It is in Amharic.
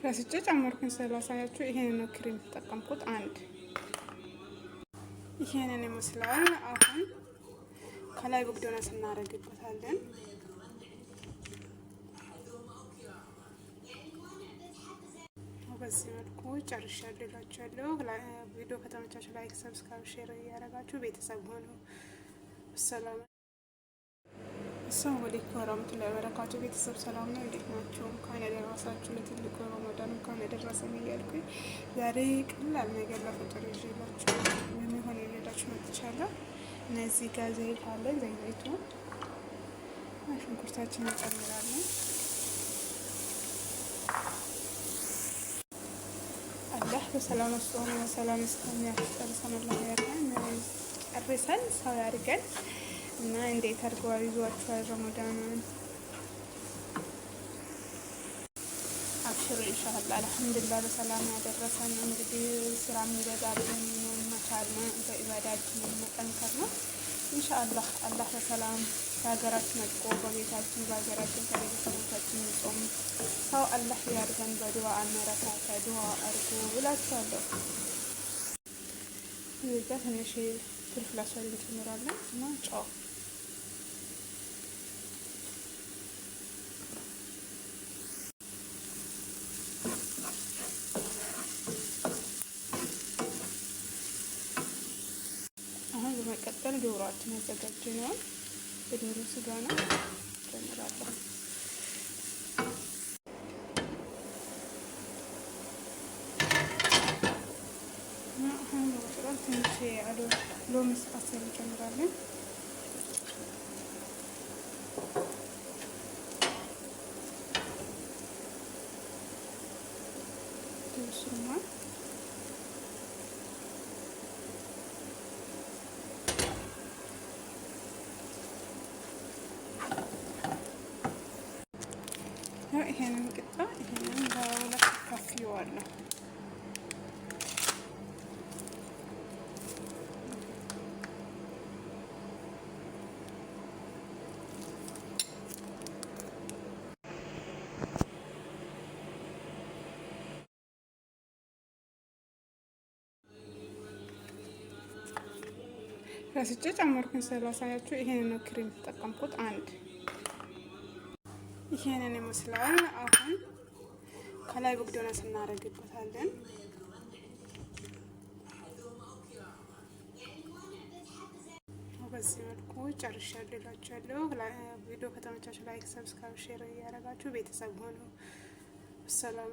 ረስቼ ጨመርኩኝ ስላሳያችሁ። ይሄንን ነው ክሬም የተጠቀምኩት አንድ። ይሄንን ይመስላል። አሁን ከላይ በግዶነስ እናደርግበታለን። በዚህ መልኩ ጨርሻለሁ እላችኋለሁ። ቪዲዮ ከተመቻችሁ ላይክ፣ ሰብስክራይብ፣ ሼር እያደረጋችሁ ቤተሰብ ሆኑ። ሰላም አሰላሙ አለይኩም ወራህመቱላሂ ወበረካቱ። ቤተሰብ ሰላም ነው፣ እንዴት ናችሁ? እንኳን ያደረሳችሁ ለትልቁ ረመዳን እንኳን ያደረሰን እያልኩኝ ዛሬ ቀላል ነገር ለፍጡር ይዤላችሁ የሚሆን የሌላችሁ መጥቻለሁ። እነዚህ ጋር ዘይት አለ። ዘይቱ ሽንኩርታችን እንጨምራለን። አላህ በሰላም ወስዶን በሰላም እስከሚያስጨርሰን አላህ ያርገን፣ ጨርሰን ሰው ያርገን እና እንዴት አድርገው ይዟችኋል ረመዳንን? አብሽሩ ኢንሻአላህ። አልሐምዱሊላህ በሰላም ያደረሰን። እንግዲህ ስራ የሚበዛብን መቻል ነው፣ በኢባዳችን መጠንከር ነው ኢንሻአላህ። አላህ በሰላም በሀገራችን መጥቆ በቤታችን በሀገራችን ከቤተሰቦቻችን ጾም ሰው አላህ ያርገን። በዱዓ አመረካታ ዱዓ አርጉ ብላችኋለሁ። እዚህ ጋር ትንሽ ፍልፍል አስዋል እንጨምራለን እና ጨው በመቀጠል ዶሮአችን ያዘጋጀነውን የዶሮ ስጋ ነው ጨምራለሁ። አሁን በመቀጠል ትንሽ ሎሚ ስፓሴል እንጨምራለን። ትንሽማ ይሄንን ቅጣ ይሄንን በሁለት ከፍየዋለሁ። ረስቼ ጨመርኩኝ ስላሳያችሁ። ይሄንን ነው ክሬም የተጠቀምኩት አንድ። ይሄንን ይመስላል። አሁን ከላይ በግዶነስ እናደርግበታለን። በዚህ መልኩ ጨርሻለሁ እላችኋለሁ። ቪዲዮ ከተመቻችሁ ላይክ፣ ሰብስክራይብ፣ ሼር እያደረጋችሁ ቤተሰብ ሆኑ። ሰላም